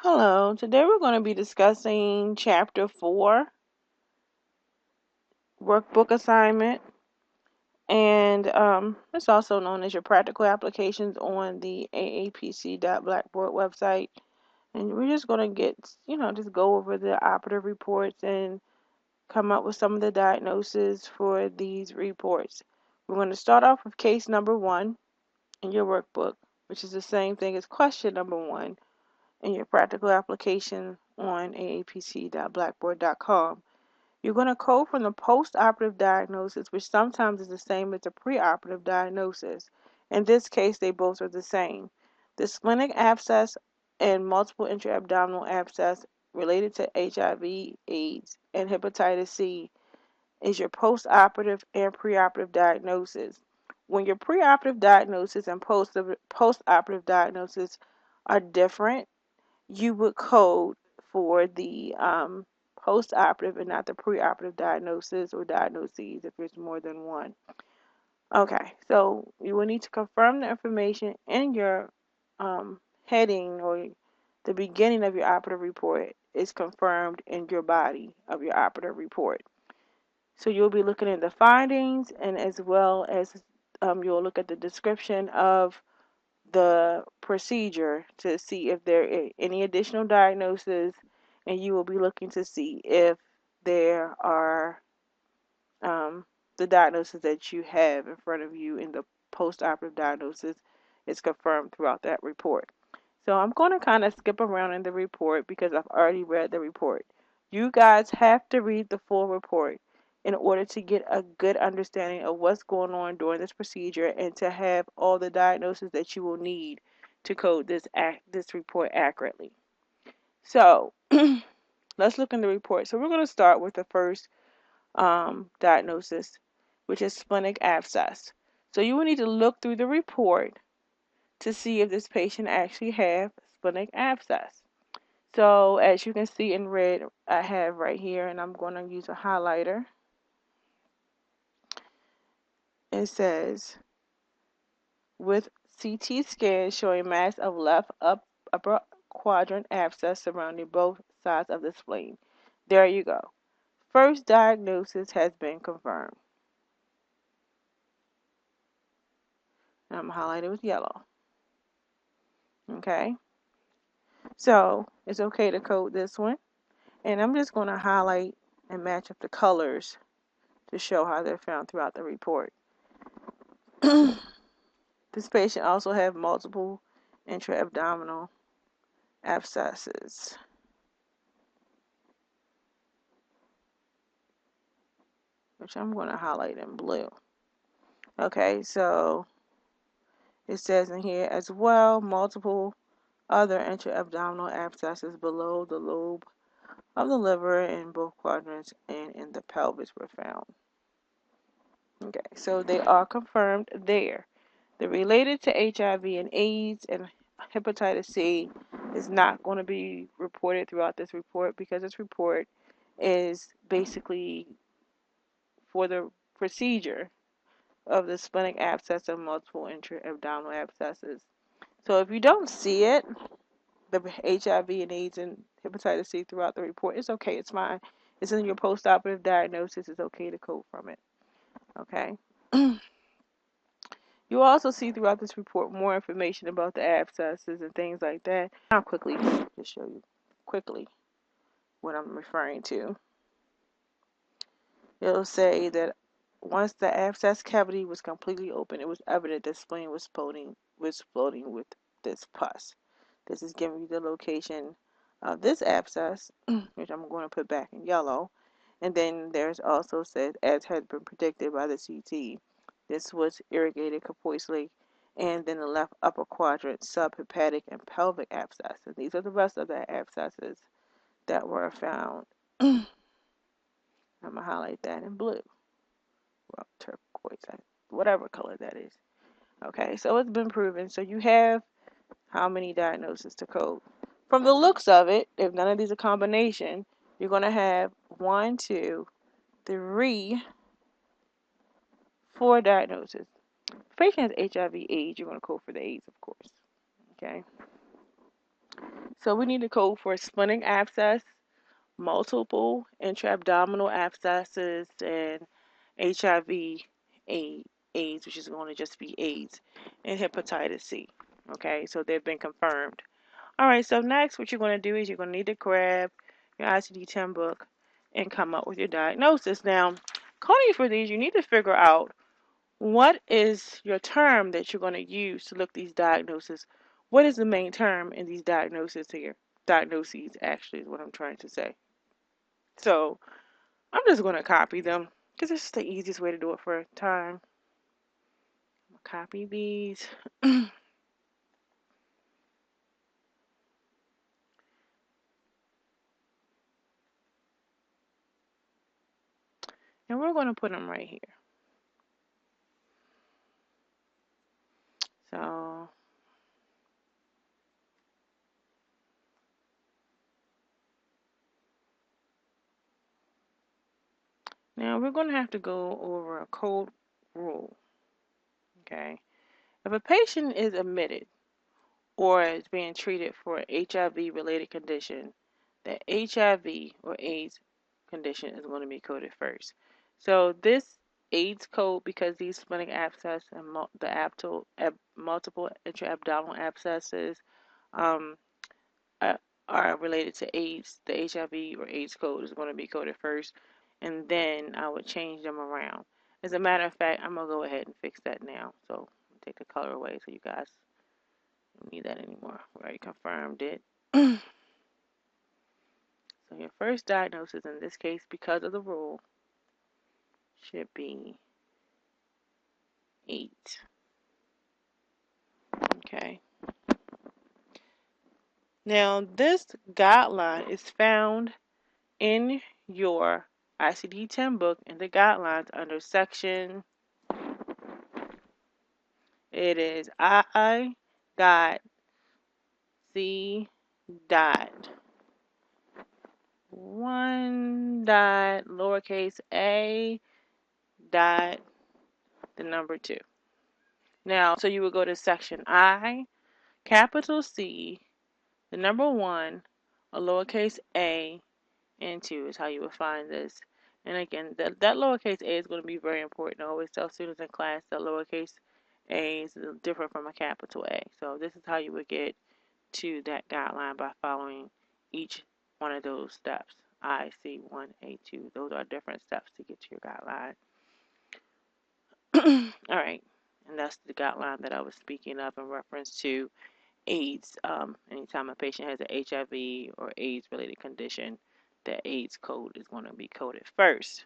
Hello, today we're going to be discussing Chapter 4, Workbook Assignment, and it's also known as your practical applications on the aapc.blackboard website. And we're just going to just go over the operative reports and come up with some of the diagnoses for these reports. We're going to start off with case number 1 in your workbook, which is the same thing as question number 1 in your practical application on aapc.blackboard.com. You're going to code from the post-operative diagnosis, which sometimes is the same as the pre-operative diagnosis. In this case, they both are the same. The splenic abscess and multiple intra-abdominal abscess related to HIV, AIDS, and hepatitis C is your post-operative and pre-operative diagnosis. When your pre-operative diagnosis and post-operative diagnosis are different, you would code for the post-operative and not the pre-operative diagnosis or diagnoses if there's more than one. Okay, so you will need to confirm the information in your heading or the beginning of your operative report is confirmed in your body of your operative report. So you'll be looking at the findings and as well as you'll look at the description of the procedure to see if there are any additional diagnoses, and you will be looking to see if there are the diagnosis that you have in front of you in the post-operative diagnosis is confirmed throughout that report. So I'm going to kind of skip around in the report because I've already read the report. You guys have to read the full report in order to get a good understanding of what's going on during this procedure and to have all the diagnoses that you will need to code this report accurately. So let's look in the report. So we're going to start with the first diagnosis, which is splenic abscess. So you will need to look through the report to see if this patient actually have splenic abscess. So as you can see in red, I have right here, and I'm going to use a highlighter. It says, with CT scan showing mass of left upper quadrant abscess surrounding both sides of the spleen. There you go. First diagnosis has been confirmed. And I'm highlighting with yellow. Okay. So it's okay to code this one. And I'm just going to highlight and match up the colors to show how they're found throughout the report. This patient also had multiple intra-abdominal abscesses. Which I'm going to highlight in blue. Okay, so it says in here as well, multiple other intra-abdominal abscesses below the lobe of the liver in both quadrants and in the pelvis were found. Okay, so they are confirmed there. The related to HIV and AIDS and hepatitis C is not going to be reported throughout this report because this report is basically for the procedure of the splenic abscess and multiple intra-abdominal abscesses. So if you don't see it, the HIV and AIDS and hepatitis C throughout the report, it's okay, it's fine. It's in your post-operative diagnosis, it's okay to code from it. Okay. You'll also see throughout this report more information about the abscesses and things like that. I'll quickly just show you quickly what I'm referring to. It'll say that once the abscess cavity was completely open, it was evident that spleen was floating with this pus. This is giving you the location this abscess, which I'm going to put back in yellow. And then there's also said, as has been predicted by the CT, this was irrigated capoisely, and then the left upper quadrant, subhepatic and pelvic abscess. And these are the rest of the abscesses that were found. I'm going to highlight that in blue. Well, turquoise, whatever color that is. Okay, so it's been proven. So you have how many diagnoses to code? From the looks of it, if none of these are combination, you're going to have 1, 2, 3, 4 diagnoses. If the patient has HIV/AIDS, you're going to code for the AIDS, of course. Okay. So we need to code for splenic abscess, multiple intra-abdominal abscesses, and HIV/AIDS, which is going to just be AIDS, and hepatitis C. Okay, so they've been confirmed. All right, so next what you're going to do is you're going to need to grab your ICD-10 book and come up with your diagnosis. Now, coding for these, you need to figure out what is your term that you're going to use to look these diagnoses. What is the main term in these diagnoses here? Diagnoses, actually, is what I'm trying to say. So, I'm just going to copy them because it's the easiest way to do it for time. I'm going to copy these. And we're going to put them right here. So, now we're going to have to go over a code rule. Okay. If a patient is admitted or is being treated for an HIV-related condition, the HIV or AIDS condition is going to be coded first. So this AIDS code, because these splenic abscess and multiple intra-abdominal abscesses um, are related to AIDS, the HIV or AIDS code is going to be coded first, and then I would change them around. As a matter of fact, I'm going to go ahead and fix that now. So take the color away so you guys don't need that anymore. We already confirmed it. So your first diagnosis in this case, because of the rule, should be 8. Okay. Now this guideline is found in your ICD-10 book in the guidelines under section. It is I dot C dot 1 dot lowercase a dot the number 2. Now, so you would go to section I, capital C, the number 1, a lowercase a, and 2 is how you would find this. And again, that lowercase a is going to be very important. I always tell students in class that lowercase a is different from a capital A. So this is how you would get to that guideline by following each one of those steps. I, C1, A2. Those are different steps to get to your guideline. All right. And that's the guideline that I was speaking of in reference to AIDS. Anytime a patient has an HIV or AIDS related condition, the AIDS code is going to be coded first.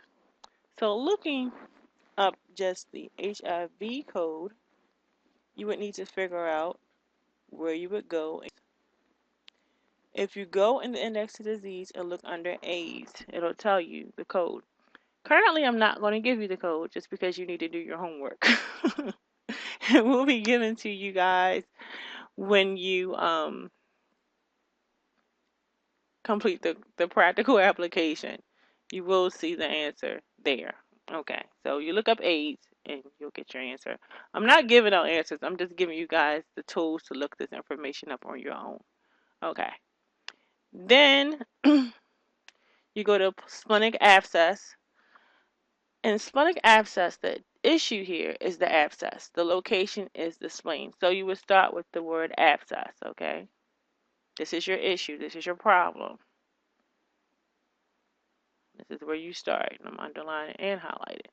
So looking up just the HIV code, you would need to figure out where you would go. If you go in the index to disease and look under AIDS, it'll tell you the code. Currently, I'm not going to give you the code just because you need to do your homework. It will be given to you guys when you complete the practical application. You will see the answer there. Okay, so you look up AIDS and you'll get your answer. I'm not giving out answers. I'm just giving you guys the tools to look this information up on your own. Okay. Then you go to splenic abscess. And splenic abscess, the issue here is the abscess. The location is the spleen. So you would start with the word abscess, okay? This is your issue. This is your problem. This is where you start. And I'm underlining and highlighting.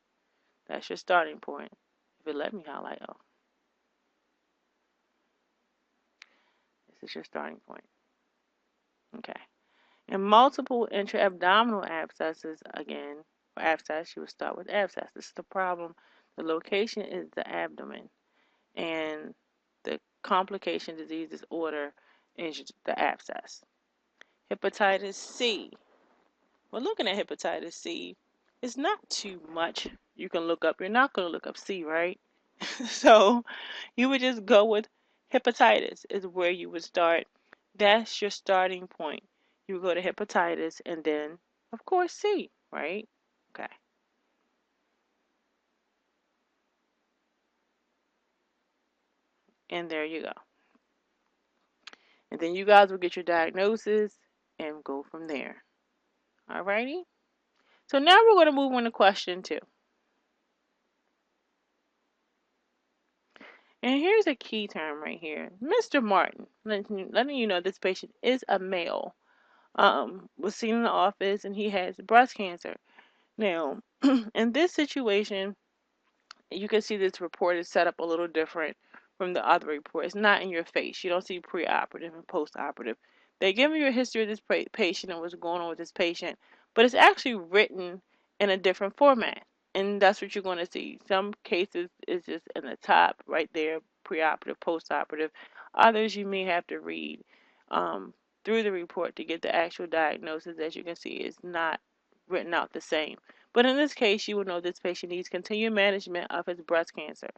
That's your starting point. If it let me highlight, oh. This is your starting point. Okay. And multiple intra-abdominal abscesses, again, for abscess, you would start with abscess. This is the problem. The location is the abdomen, and the complication, disease, disorder is the abscess. Hepatitis C. Well, looking at hepatitis C, it's not too much you can look up. You're not going to look up C, right? So you would just go with hepatitis is where you would start. That's your starting point. You would go to hepatitis and then, of course, C, right? Okay. And there you go. And then you guys will get your diagnosis and go from there. Alrighty? So now we're going to move on to question 2. And here's a key term right here. Mr. Martin, letting you know this patient is a male. Was seen in the office and he has breast cancer. Now, in this situation, you can see this report is set up a little different from the other report. It's not in your face. You don't see preoperative and postoperative. They give you a history of this patient and what's going on with this patient, but it's actually written in a different format. And that's what you're going to see. Some cases is just in the top right there, preoperative, postoperative. Others you may have to read through the report to get the actual diagnosis. As you can see, it's not written out the same. But in this case, you will know this patient needs continued management of his breast cancer.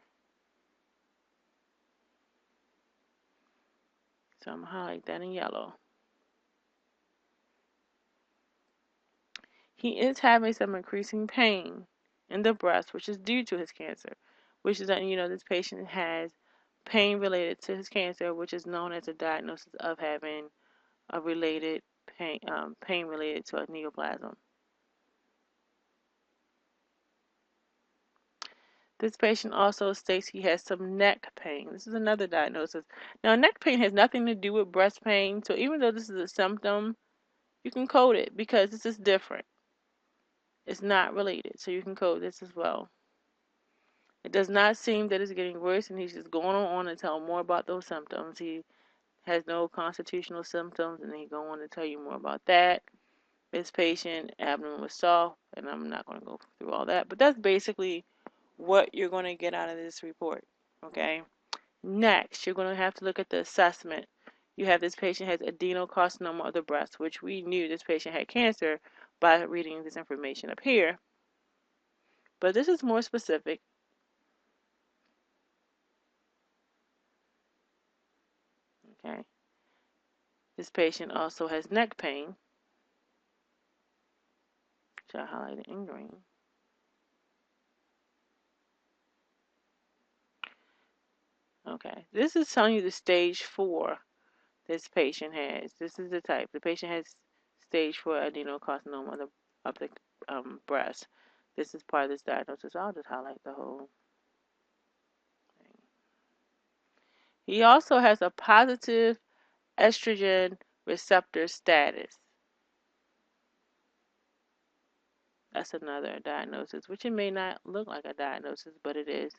So I'm going to highlight that in yellow. He is having some increasing pain in the breast, which is due to his cancer, which is that, this patient has pain related to his cancer, which is known as a diagnosis of having a related pain related to a neoplasm. This patient also states he has some neck pain. This is another diagnosis. Now, neck pain has nothing to do with breast pain, so even though this is a symptom, you can code it because this is different. It's not related, so you can code this as well. It does not seem that it's getting worse, and he's just going on to tell more about those symptoms. He has no constitutional symptoms, and he go on to tell you more about that. This patient, abdomen was soft, and I'm not going to go through all that, but that's basically what you're going to get out of this report, okay? Next, you're going to have to look at the assessment. You have this patient has adenocarcinoma of the breast, which we knew this patient had cancer by reading this information up here. But this is more specific. Okay. This patient also has neck pain, which I highlighted in green. Okay. This is telling you the stage 4 this patient has. This is the type. The patient has stage 4 adenocarcinoma of the breast. This is part of this diagnosis. I'll just highlight the whole thing. He also has a positive estrogen receptor status. That's another diagnosis, which it may not look like a diagnosis, but it is.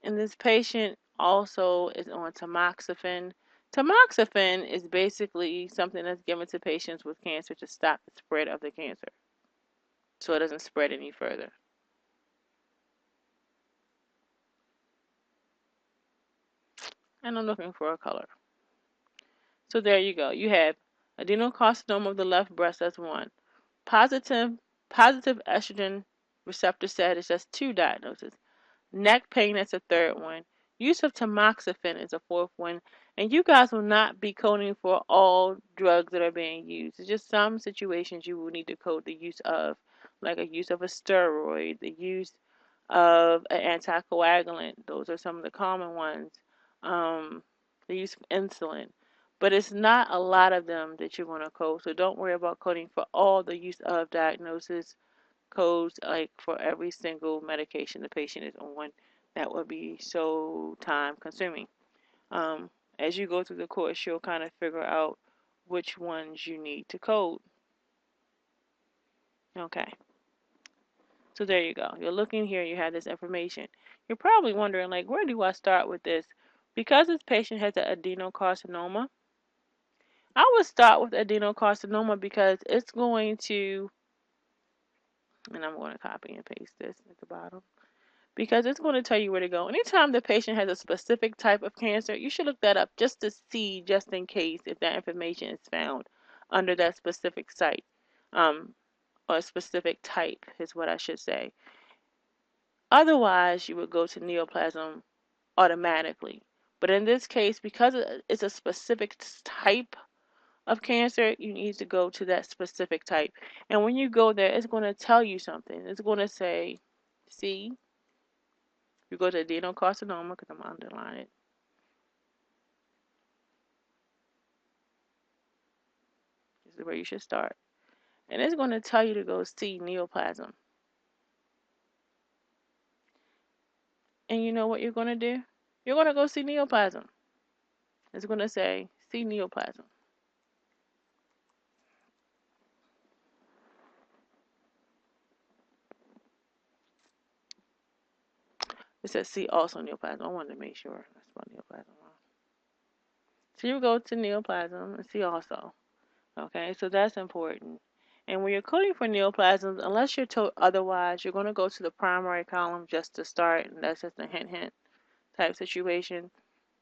And this patient also is on tamoxifen. Tamoxifen is basically something that's given to patients with cancer to stop the spread of the cancer so it doesn't spread any further. And I'm looking for a color. So there you go. You have adenocarcinoma of the left breast, that's one. Positive estrogen receptor status, that's 2 diagnoses. Neck pain, that's a 3rd one. Use of tamoxifen is a 4th one. And you guys will not be coding for all drugs that are being used. It's just some situations you will need to code the use of, like a use of a steroid, the use of an anticoagulant. Those are some of the common ones. The use of insulin. But it's not a lot of them that you're going to code. So don't worry about coding for all the use of diagnosis codes, like for every single medication the patient is on. That would be so time consuming. As you go through the course, you'll kind of figure out which ones you need to code. Okay. So there you go. You're looking here, you have this information. You're probably wondering, like, where do I start with this? Because this patient has an adenocarcinoma, I would start with adenocarcinoma because it's going to, and I'm going to copy and paste this at the bottom, because it's going to tell you where to go. Anytime the patient has a specific type of cancer, you should look that up just to see, just in case, if that information is found under that specific site, or a specific type is what I should say. Otherwise, you would go to neoplasm automatically. But in this case, because it's a specific type of cancer, you need to go to that specific type. And when you go there, it's going to tell you something. It's going to say, see, you go to adenocarcinoma, because I'm going to underline it. This is where you should start. And it's going to tell you to go see neoplasm. And you know what you're going to do? You're going to go see neoplasm. It's going to say, see neoplasm. It says see also neoplasm. I wanted to make sure that's about neoplasm. So you go to neoplasm and see also. Okay, so that's important. And when you're coding for neoplasms, unless you're told otherwise, you're going to go to the primary column just to start, and that's just a hint type situation.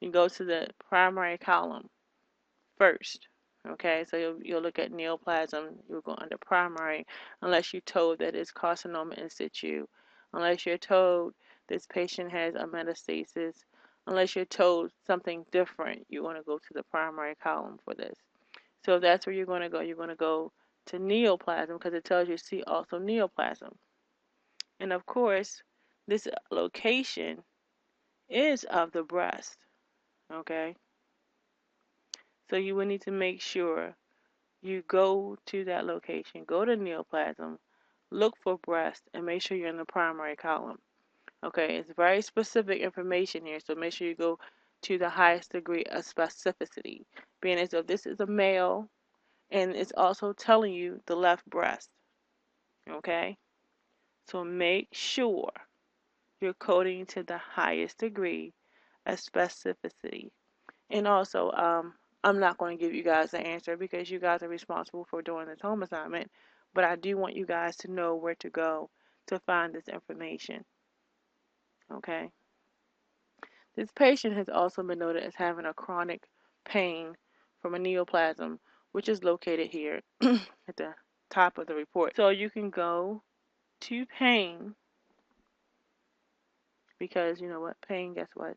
You go to the primary column first. Okay, so you'll look at neoplasm. You'll go under primary, unless you're told that it's carcinoma in situ, unless you're told this patient has a metastasis, unless you're told something different. You want to go to the primary column for this. So if that's where you're going to go. You're going to go to neoplasm because it tells you see also neoplasm. And of course, this location is of the breast. Okay, so you will need to make sure you go to that location, go to neoplasm, look for breast, and make sure you're in the primary column. Okay, it's very specific information here, so make sure you go to the highest degree of specificity, being as though this is a male, and it's also telling you the left breast. Okay, so make sure you're coding to the highest degree of specificity. And also, I'm not going to give you guys the answer because you guys are responsible for doing this home assignment, but I do want you guys to know where to go to find this information. Okay, this patient has also been noted as having a chronic pain from a neoplasm, which is located here at the top of the report. So you can go to pain, because you know what, pain, guess what,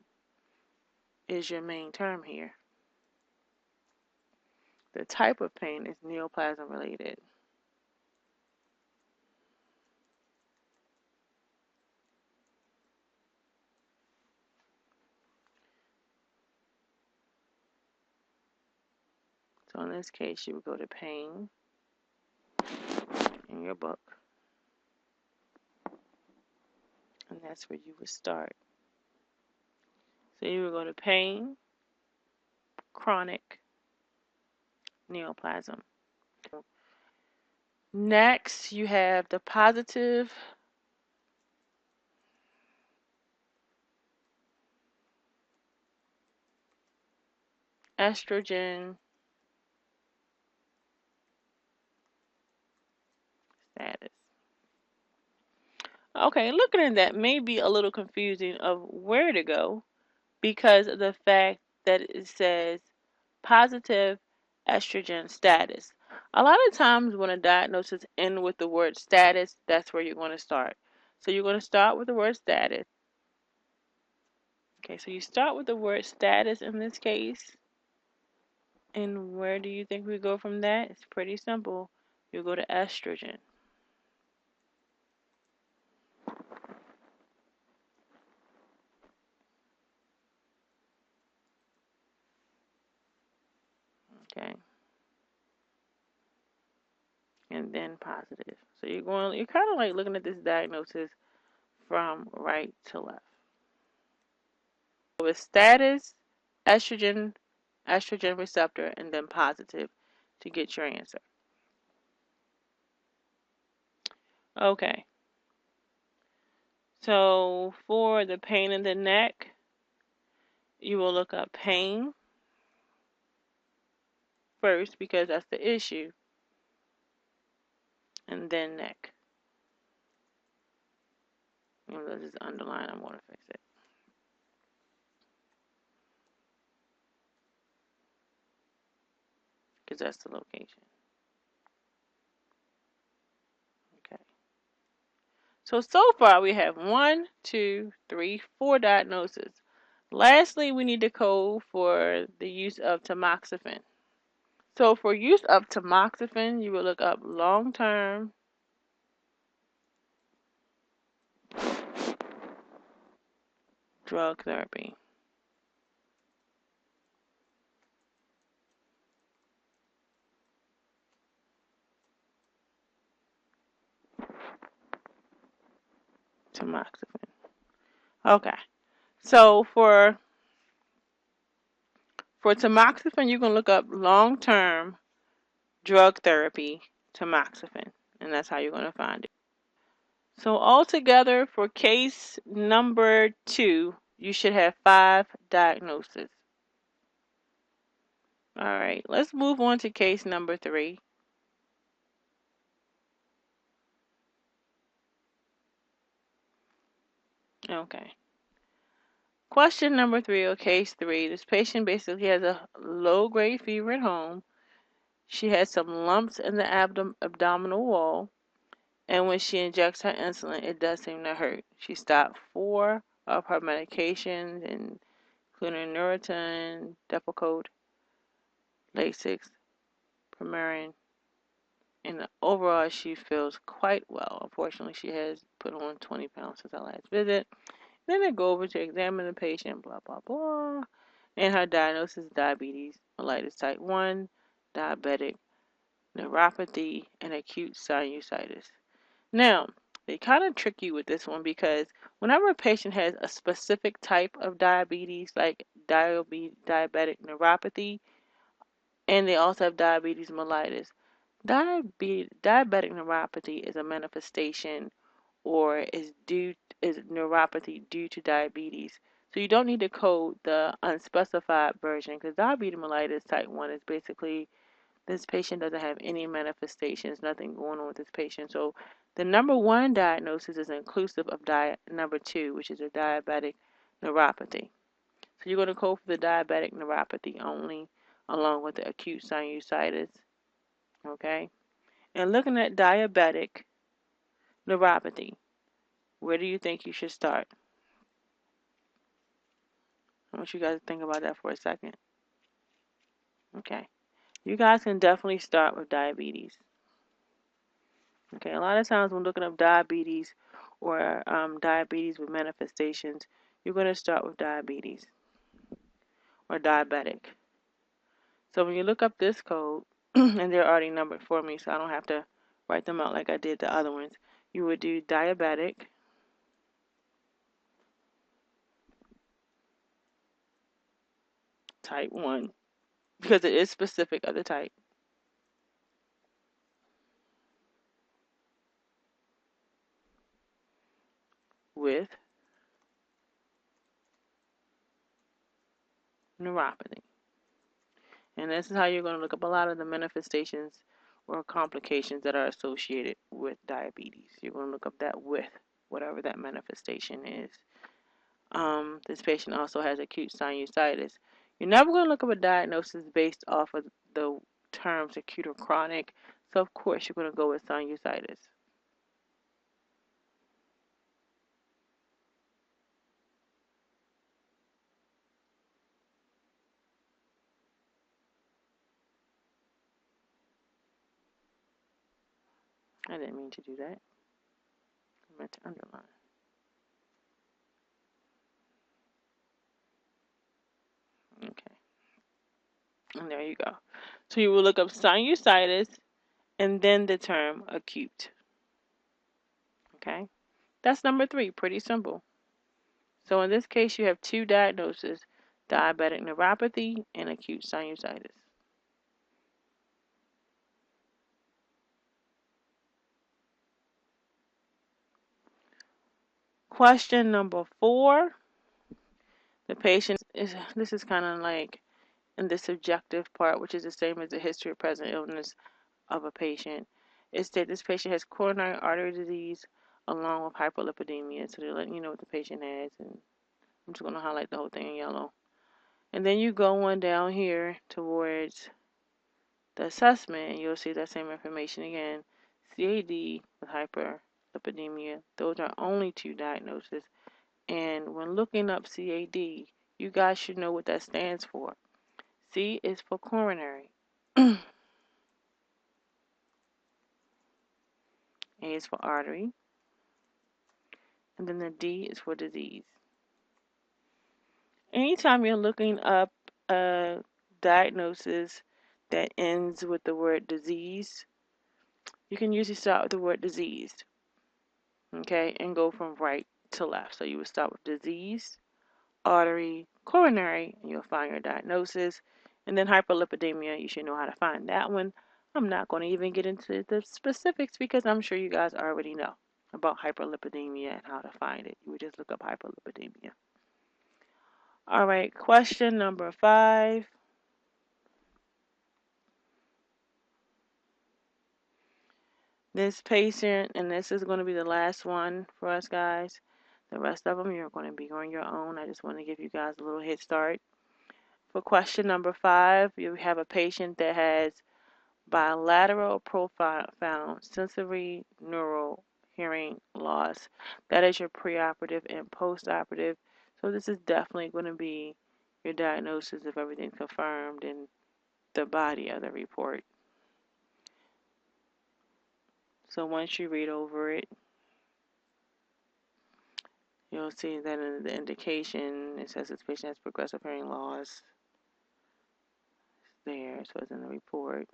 is your main term here. The type of pain is neoplasm related. So in this case, you would go to pain in your book, and that's where you would start. So you would go to pain, chronic, neoplasm. Next, you have the positive estrogen status. Okay, looking at that may be a little confusing of where to go because of the fact that it says positive estrogen status. A lot of times when a diagnosis ends with the word status, that's where you're going to start. So you're going to start with the word status. Okay, so you start with the word status in this case. And where do you think we go from that? It's pretty simple. You go to estrogen. Okay. And then positive. So you're kind of like looking at this diagnosis from right to left. So it's status, estrogen, estrogen receptor, and then positive to get your answer. Okay. So for the pain in the neck, you will look up pain. first because that's the issue, and then neck. Even though this is underlined, I'm going to fix it because that's the location. Okay. So far we have 1, 2, 3, 4 diagnoses. Lastly, we need to code for the use of tamoxifen. So for use of tamoxifen, you will look up long-term drug therapy. Tamoxifen. Okay. So for tamoxifen, you can look up long-term drug therapy tamoxifen, and that's how you're going to find it. So altogether, for case number 2, you should have 5 diagnoses. All right, let's move on to case number 3. Okay. Question number 3, or case 3. This patient basically has a low-grade fever at home. She has some lumps in the abdominal wall, and when she injects her insulin, it does seem to hurt. She stopped 4 of her medications, including Neurontin, Depakote, Lasix, Premarin, and overall she feels quite well. Unfortunately, she has put on 20 pounds since our last visit. Then they go over to examine the patient, blah, blah, blah. And her diagnosis is diabetes mellitus type 1, diabetic neuropathy, and acute sinusitis. Now, they kind of trick you with this one because whenever a patient has a specific type of diabetes, like diabetic neuropathy, and they also have diabetes mellitus, diabetic neuropathy is a manifestation or is neuropathy due to diabetes. So you don't need to code the unspecified version because diabetes mellitus type 1 is basically this patient doesn't have any manifestations, nothing going on with this patient. So the number 1 diagnosis is inclusive of number 2, which is a diabetic neuropathy. So you're going to code for the diabetic neuropathy only, along with the acute sinusitis. Okay? And looking at diabetic neuropathy, where do you think you should start? I want you guys to think about that for a second. Okay. You guys can definitely start with diabetes. Okay, a lot of times when looking up diabetes or diabetes with manifestations, you're going to start with diabetes or diabetic. So when you look up this code, and they're already numbered for me, so I don't have to write them out like I did the other ones, you would do diabetic type 1 because it is specific of the type. With neuropathy. And this is how you're going to look up a lot of the manifestations or complications that are associated with diabetes. You're going to look up that with whatever that manifestation is. This patient also has acute sinusitis. You're never going to look up a diagnosis based off of the terms acute or chronic. So, of course, you're going to go with sinusitis. I didn't mean to do that. I meant to underline. Okay. And there you go. So you will look up sinusitis and then the term acute. Okay. That's number 3. Pretty simple. So in this case, you have 2 diagnoses, diabetic neuropathy and acute sinusitis. Question number 4. The patient this is kind of like And the subjective part, which is the same as the history of present illness of a patient, is that this patient has coronary artery disease along with hyperlipidemia. So they're letting you know what the patient has. And I'm just going to highlight the whole thing in yellow. And then you go on down here towards the assessment, and you'll see that same information again. CAD with hyperlipidemia, those are only two diagnoses. And when looking up CAD, you guys should know what that stands for. C is for coronary. A is for artery. And then the D is for disease. Anytime you're looking up a diagnosis that ends with the word disease, you can usually start with the word disease, okay, and go from right to left. So you would start with disease, artery, coronary, and you'll find your diagnosis. And then hyperlipidemia, you should know how to find that one. I'm not going to even get into the specifics because I'm sure you guys already know about hyperlipidemia and how to find it. You would just look up hyperlipidemia. All right, question number 5. This patient, and this is going to be the last one for us guys. The rest of them you're going to be on your own. I just want to give you guys a little head start. For question number 5, you have a patient that has bilateral profound sensorineural hearing loss. That is your preoperative and postoperative. So this is definitely going to be your diagnosis if everything's confirmed in the body of the report. So once you read over it, you'll see that in the indication, it says this patient has progressive hearing loss. It's there, so it's in the report.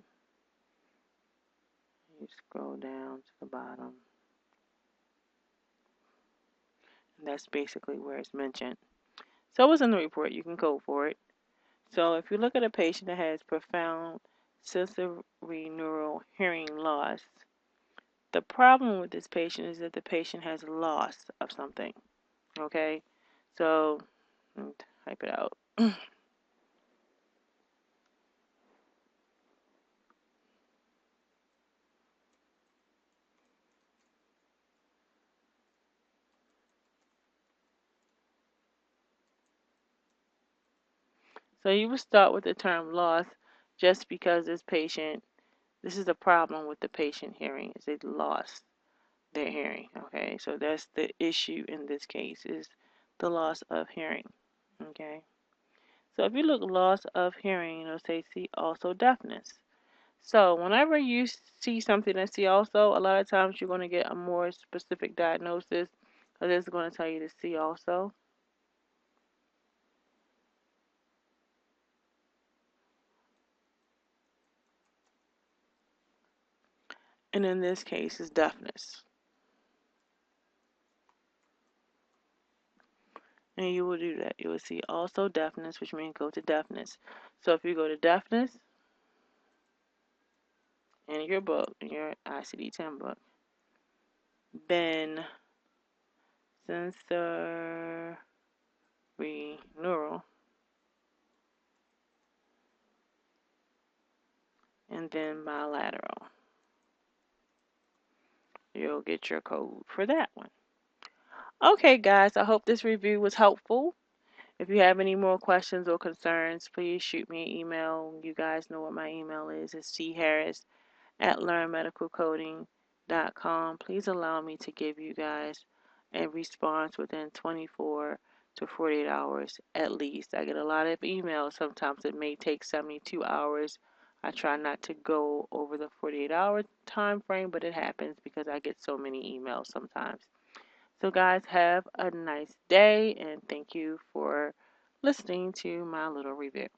You scroll down to the bottom. And that's basically where it's mentioned. So it's in the report. You can code for it. So if you look at a patient that has profound sensorineural hearing loss, the problem with this patient is that the patient has loss of something. Okay? So, type it out. So you would start with the term loss just because this is the problem with the patient hearing, is they lost their hearing. Okay, so that's the issue in this case, is the loss of hearing. Okay, so if you look loss of hearing, it'll say see also deafness. So whenever you see something that see also, a lot of times you're going to get a more specific diagnosis because it's going to tell you to see also. And in this case, it's deafness. And you will do that. You will see also deafness, which means go to deafness. So if you go to deafness in your book, in your ICD-10 book, then sensorineural, and then bilateral, you'll get your code for that one. Okay, guys, I hope this review was helpful. If you have any more questions or concerns, please shoot me an email. You guys know what my email is. It's charris@learnmedicalcoding.com. Please allow me to give you guys a response within 24 to 48 hours at least. I get a lot of emails. Sometimes it may take 72 hours. I try not to go over the 48-hour time frame, but it happens because I get so many emails sometimes. So guys, have a nice day, and thank you for listening to my little review.